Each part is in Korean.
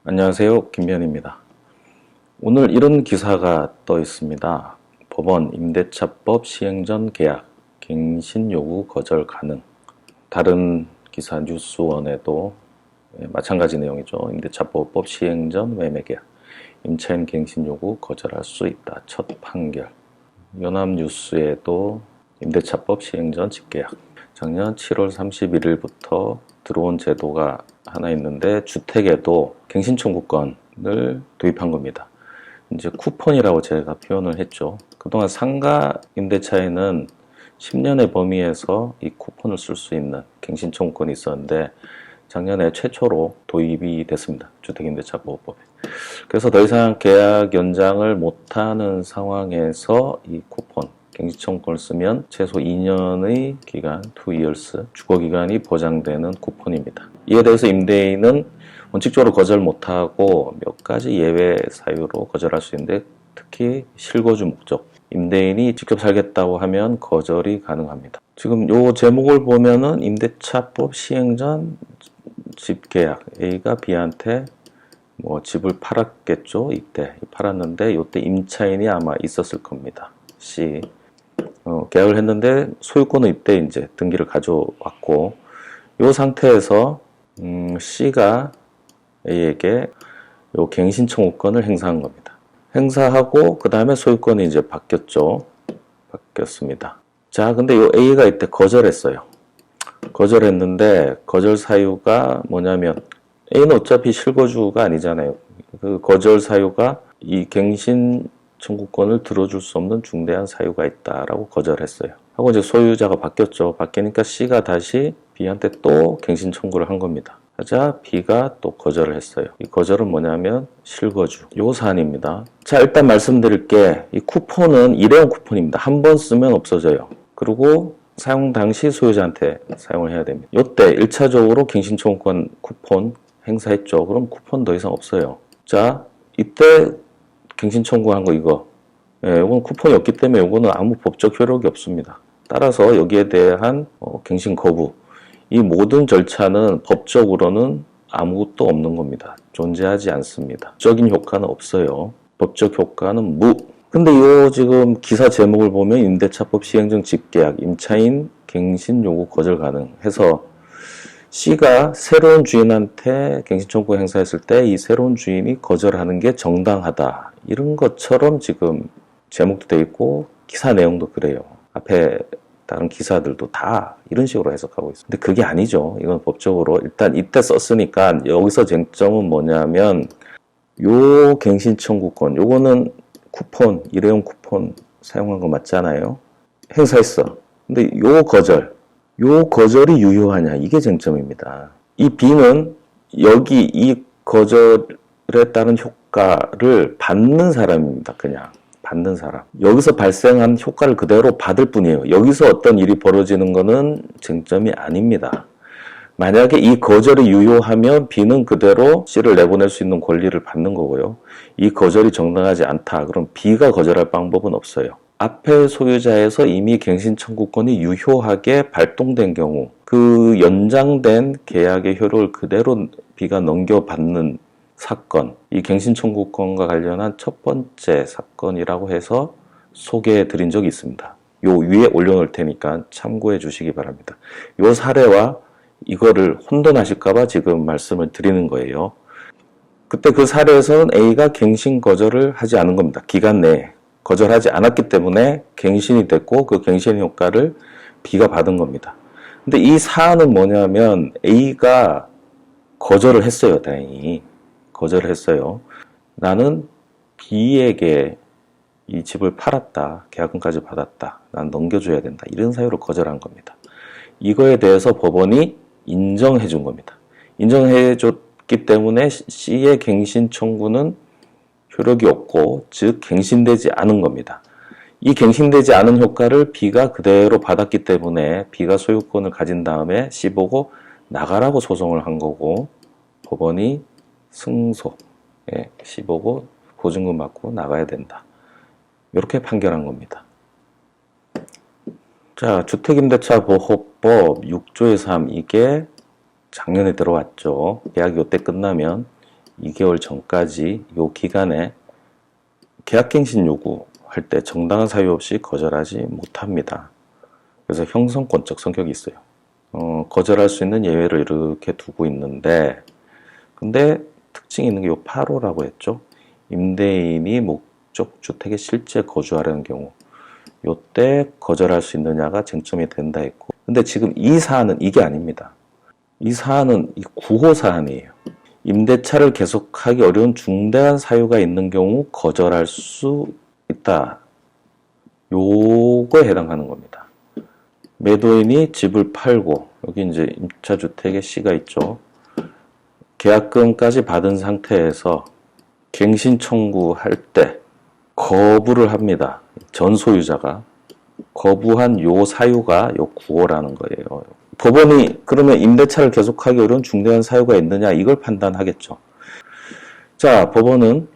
안녕하세요. 김변입니다. 오늘 이런 기사가 떠 있습니다. 법원 임대차법 시행 전 계약 갱신 요구 거절 가능. 다른 기사 뉴스원에도 마찬가지 내용이죠. 임대차법 시행 전 매매 계약 임차인 갱신 요구 거절할 수 있다. 첫 판결. 연합뉴스에도 임대차법 시행 전 집계약. 작년 7월 31일부터 들어온 제도가 하나 있는데 주택에도 갱신 청구권을 도입한 겁니다. 이제 쿠폰이라고 제가 표현을 했죠. 그동안 상가 임대차에는 10년의 범위에서 이 쿠폰을 쓸 수 있는 갱신 청구권이 있었는데 작년에 최초로 도입이 됐습니다. 주택임대차보호법에. 그래서 더 이상 계약 연장을 못하는 상황에서 이 쿠폰 갱신 청구권을 쓰면 최소 2년의 기간, 2years, 주거기간이 보장되는 쿠폰입니다. 이에 대해서 임대인은 원칙적으로 거절 못하고 몇 가지 예외 사유로 거절할 수 있는데 특히 실거주 목적, 임대인이 직접 살겠다고 하면 거절이 가능합니다. 지금 요 제목을 보면은 임대차법 시행 전 집계약, A가 B한테 뭐 집을 팔았겠죠. 이때 팔았는데 이때 임차인이 아마 있었을 겁니다. C. 계약을 했는데 소유권은 이때 이제 등기를 가져왔고 이 상태에서 C가 A에게 요 갱신 청구권을 행사한 겁니다. 행사하고 그 다음에 소유권이 이제 바뀌었습니다. 자, 근데 요 A가 이때 거절했어요. 거절했는데 거절 사유가 뭐냐면 A는 어차피 실거주가 아니잖아요. 그 거절 사유가 이 갱신 청구권을 들어줄 수 없는 중대한 사유가 있다라고 거절했어요. 하고 이제 소유자가 바뀌었죠. 바뀌니까 C가 다시 B한테 또 갱신 청구를 한 겁니다. 하자 B가 또 거절을 했어요. 이 거절은 뭐냐면 실거주. 요 사안입니다. 자, 일단 말씀드릴게 이 쿠폰은 일회용 쿠폰입니다. 한 번 쓰면 없어져요. 그리고 사용 당시 소유자한테 사용을 해야 됩니다. 요때 1차적으로 갱신 청구권 쿠폰 행사했죠. 그럼 쿠폰 더 이상 없어요. 자, 이때 갱신 청구한 거 이거. 이건 쿠폰이 없기 때문에 이거는 아무 법적 효력이 없습니다. 따라서 여기에 대한 갱신 거부. 이 모든 절차는 법적으로는 아무것도 없는 겁니다. 존재하지 않습니다. 법적인 효과는 없어요. 법적 효과는 무. 근데 이 지금 기사 제목을 보면 임대차법 시행 전 집계약 임차인 갱신 요구 거절 가능 해서 C가 새로운 주인한테 갱신 청구 행사했을 때 이 새로운 주인이 거절하는 게 정당하다. 이런 것처럼 지금 제목도 돼 있고 기사 내용도 그래요. 앞에 다른 기사들도 다 이런 식으로 해석하고 있습니다. 근데 그게 아니죠. 이건 법적으로 일단 이때 썼으니까 여기서 쟁점은 뭐냐면 요 갱신 청구권 요거는 쿠폰, 일회용 쿠폰 사용한 거 맞잖아요. 행사했어. 근데 요 거절이 유효하냐 이게 쟁점입니다. 이 B는 여기 이 거절에 따른 효과를 받는 사람입니다. 그냥 받는 사람. 여기서 발생한 효과를 그대로 받을 뿐이에요. 여기서 어떤 일이 벌어지는 거는 쟁점이 아닙니다. 만약에 이 거절이 유효하면 B는 그대로 C를 내보낼 수 있는 권리를 받는 거고요. 이 거절이 정당하지 않다. 그럼 B가 거절할 방법은 없어요. 앞에 소유자에서 이미 갱신 청구권이 유효하게 발동된 경우 그 연장된 계약의 효력을 그대로 B가 넘겨받는 사건, 이 갱신 청구권과 관련한 첫 번째 사건이라고 해서 소개해 드린 적이 있습니다. 요 위에 올려놓을 테니까 참고해 주시기 바랍니다. 요 사례와 이거를 혼돈하실까봐 지금 말씀을 드리는 거예요. 그때 그 사례에서는 A가 갱신 거절을 하지 않은 겁니다. 기간 내에 거절하지 않았기 때문에 갱신이 됐고 그 갱신 효과를 B가 받은 겁니다. 근데 이 사안은 뭐냐면 A가 거절을 했어요. 다행히 거절을 했어요. 나는 B에게 이 집을 팔았다. 계약금까지 받았다. 난 넘겨줘야 된다. 이런 사유로 거절한 겁니다. 이거에 대해서 법원이 인정해 준 겁니다. 인정해 줬기 때문에 C의 갱신 청구는 효력이 없고 즉 갱신되지 않은 겁니다. 이 갱신되지 않은 효과를 B가 그대로 받았기 때문에 B가 소유권을 가진 다음에 C 보고 나가라고 소송을 한 거고 법원이 승소, C 보고 보증금 받고 나가야 된다. 이렇게 판결한 겁니다. 자, 주택임대차보호법 6조의 3 이게 작년에 들어왔죠. 계약이 이때 끝나면 2개월 전까지 요 기간에 계약갱신 요구할 때 정당한 사유 없이 거절하지 못합니다. 그래서 형성권적 성격이 있어요. 거절할 수 있는 예외를 이렇게 두고 있는데, 근데 특징이 있는 게 요 8호라고 했죠. 임대인이 목적 주택에 실제 거주하려는 경우, 요때 거절할 수 있느냐가 쟁점이 된다 했고, 근데 지금 이 사안은 이게 아닙니다. 이 사안은 이 9호 사안이에요. 임대차를 계속하기 어려운 중대한 사유가 있는 경우 거절할 수 있다. 요거에 해당하는 겁니다. 매도인이 집을 팔고, 여기 이제 임차주택에 C가 있죠. 계약금까지 받은 상태에서 갱신 청구할 때 거부를 합니다. 전 소유자가. 거부한 요 사유가 요 9호라는 거예요. 법원이 그러면 임대차를 계속하기 어려운 중대한 사유가 있느냐 이걸 판단하겠죠. 자, 법원은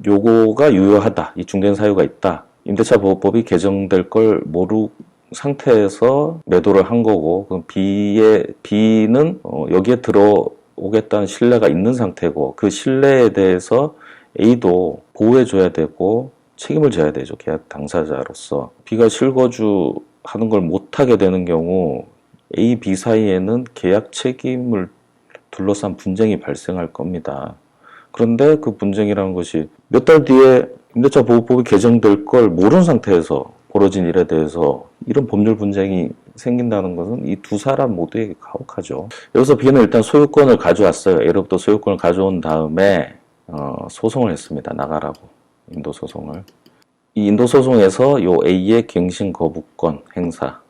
요거가 유효하다. 이 중대한 사유가 있다. 임대차 보호법이 개정될 걸 모르 상태에서 매도를 한 거고, 그럼 B는 여기에 들어오겠다는 신뢰가 있는 상태고, 그 신뢰에 대해서 A도 보호해줘야 되고 책임을 져야 되죠. 계약 당사자로서. B가 실거주하는 걸 못하게 되는 경우 A, B 사이에는 계약 책임을 둘러싼 분쟁이 발생할 겁니다. 그런데 그 분쟁이라는 것이 몇 달 뒤에 임대차 보호법이 개정될 걸 모르는 상태에서 벌어진 일에 대해서 이런 법률 분쟁이 생긴다는 것은 이 두 사람 모두에게 가혹하죠. 여기서 B는 일단 소유권을 가져왔어요. A로부터 소유권을 가져온 다음에 소송을 했습니다. 나가라고. 인도소송을. 이 인도소송에서 요 A의 갱신 거부권 행사,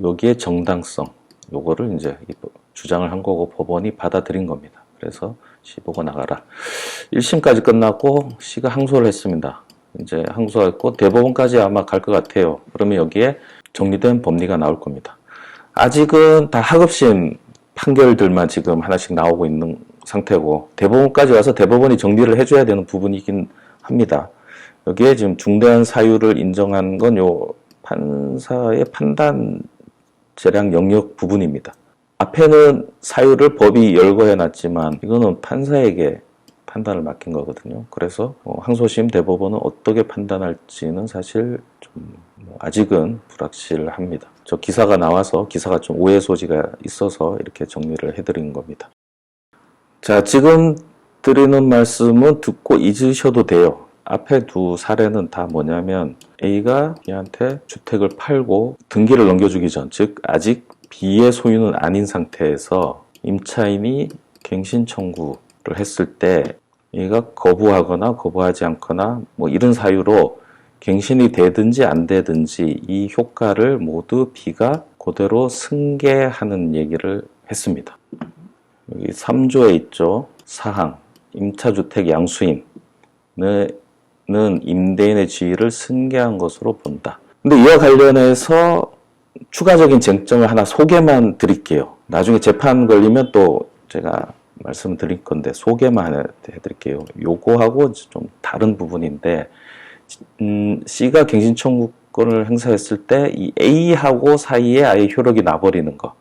여기에 정당성, 요거를 이제 주장을 한 거고 법원이 받아들인 겁니다. 그래서 C 보고 나가라. 1심까지 끝났고 C가 항소를 했습니다. 이제 항소했고 대법원까지 아마 갈 것 같아요. 그러면 여기에 정리된 법리가 나올 겁니다. 아직은 다 하급심 판결들만 지금 하나씩 나오고 있는 상태고, 대법원까지 와서 대법원이 정리를 해줘야 되는 부분이긴 합니다. 여기에 지금 중대한 사유를 인정한 건 요 판사의 판단 재량 영역 부분입니다. 앞에는 사유를 법이 열거해놨지만 이거는 판사에게 판단을 맡긴 거거든요. 그래서 항소심 대법원은 어떻게 판단할지는 사실 좀 아직은 불확실합니다. 저 기사가 나와서 기사가 좀 오해 소지가 있어서 이렇게 정리를 해드린 겁니다. 자, 지금 드리는 말씀은 듣고 잊으셔도 돼요. 앞에 두 사례는 다 뭐냐면 A가 B한테 주택을 팔고 등기를 넘겨주기 전, 즉 아직 B의 소유는 아닌 상태에서 임차인이 갱신 청구를 했을 때 A가 거부하거나 거부하지 않거나 뭐 이런 사유로 갱신이 되든지 안 되든지 이 효과를 모두 B가 그대로 승계하는 얘기를 했습니다. 여기 3조에 있죠. 사항, 임차주택 양수인은 임대인의 지위를 승계한 것으로 본다. 근데 이와 관련해서 추가적인 쟁점을 하나 소개만 드릴게요. 나중에 재판 걸리면 또 제가 말씀드릴 건데 소개만 해드릴게요. 요거하고 좀 다른 부분인데, C가 갱신 청구권을 행사했을 때 이 A하고 사이에 아예 효력이 나버리는 거.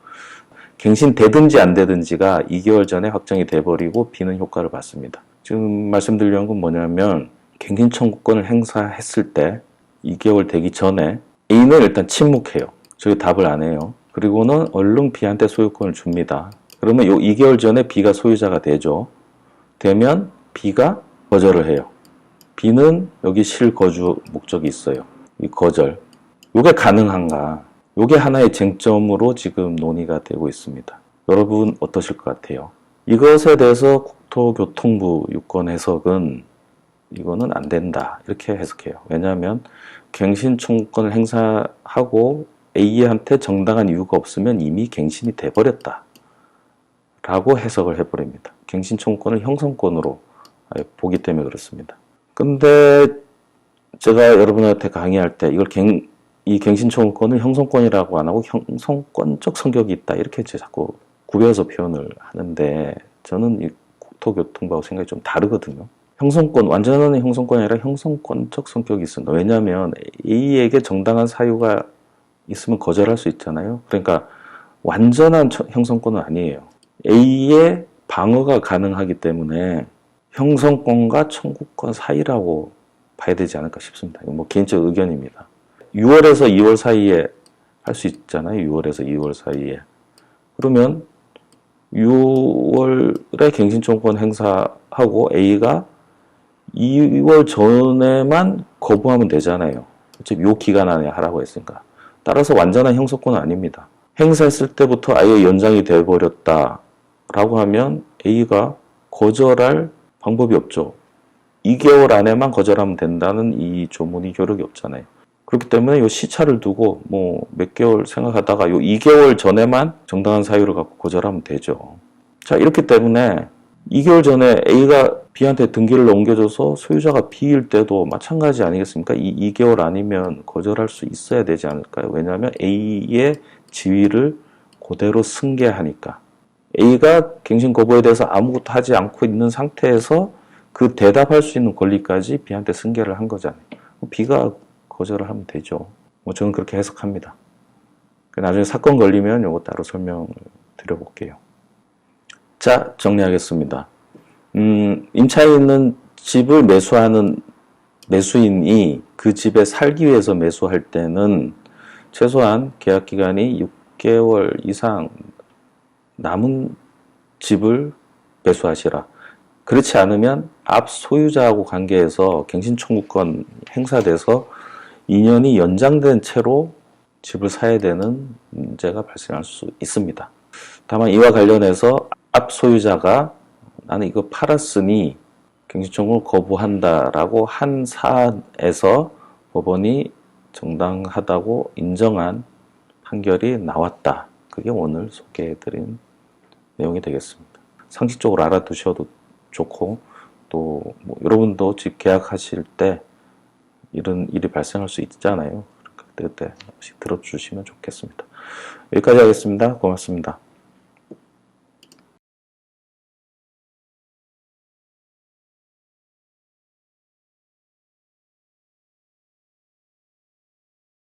갱신 되든지 안 되든지가 2개월 전에 확정이 돼버리고 B는 효과를 받습니다. 지금 말씀드리려는 건 뭐냐면 갱신 청구권을 행사했을 때 2개월 되기 전에 A는 일단 침묵해요. 저기 답을 안 해요. 그리고는 얼른 B한테 소유권을 줍니다. 그러면 요 2개월 전에 B가 소유자가 되죠. 되면 B가 거절을 해요. B는 여기 실거주 목적이 있어요. 이 거절. 요게 가능한가? 요게 하나의 쟁점으로 지금 논의가 되고 있습니다. 여러분 어떠실 것 같아요? 이것에 대해서 국토교통부 유권 해석은 이거는 안 된다 이렇게 해석해요. 왜냐하면 갱신 청구권을 행사하고 A한테 정당한 이유가 없으면 이미 갱신이 돼버렸다 라고 해석을 해버립니다. 갱신 청구권을 형성권으로 보기 때문에 그렇습니다. 근데 제가 여러분한테 강의할 때 이걸 이 갱신 청구권을 형성권이라고 안 하고 형성권적 성격이 있다 이렇게 자꾸 구별해서 표현을 하는데, 저는 이 국토교통부하고 생각이 좀 다르거든요. 형성권, 완전한 형성권이 아니라 형성권적 성격이 있습니다. 왜냐하면 A에게 정당한 사유가 있으면 거절할 수 있잖아요. 그러니까 완전한 형성권은 아니에요. A의 방어가 가능하기 때문에 형성권과 청구권 사이라고 봐야 되지 않을까 싶습니다. 이건 뭐 개인적 의견입니다. 6월에서 2월 사이에 할 수 있잖아요. 6월에서 2월 사이에. 그러면 6월에 갱신청구권 행사하고 A가 2월 전에만 거부하면 되잖아요. 어차피 요 기간 안에 하라고 했으니까. 따라서 완전한 형성권은 아닙니다. 행사했을 때부터 아예 연장이 돼버렸다라고 하면 A가 거절할 방법이 없죠. 2개월 안에만 거절하면 된다는 이 조문이 효력이 없잖아요. 그렇기 때문에 요 시차를 두고 뭐 몇 개월 생각하다가 요 2개월 전에만 정당한 사유를 갖고 거절하면 되죠. 자, 이렇기 때문에 2개월 전에 A가 B한테 등기를 옮겨줘서 소유자가 B일 때도 마찬가지 아니겠습니까? 이 2개월 아니면 거절할 수 있어야 되지 않을까요? 왜냐하면 A의 지위를 그대로 승계하니까. A가 갱신 거부에 대해서 아무것도 하지 않고 있는 상태에서 그 대답할 수 있는 권리까지 B한테 승계를 한 거잖아요. B가 거절을 하면 되죠. 뭐 저는 그렇게 해석합니다. 나중에 사건 걸리면 이거 따로 설명을 드려볼게요. 자, 정리하겠습니다. 임차에 있는 집을 매수하는 매수인이 그 집에 살기 위해서 매수할 때는 최소한 계약 기간이 6개월 이상 남은 집을 매수하시라. 그렇지 않으면 앞 소유자하고 관계에서 갱신 청구권 행사돼서 2년이 연장된 채로 집을 사야 되는 문제가 발생할 수 있습니다. 다만 이와 관련해서 앞 소유자가 나는 이거 팔았으니 갱신 청구를 거부한다라고 한 사안에서 법원이 정당하다고 인정한 판결이 나왔다. 그게 오늘 소개해드린 내용이 되겠습니다. 상식적으로 알아두셔도 좋고 또 뭐 여러분도 집 계약하실 때 이런 일이 발생할 수 있잖아요. 그때 한 번씩 들어주시면 좋겠습니다. 여기까지 하겠습니다. 고맙습니다.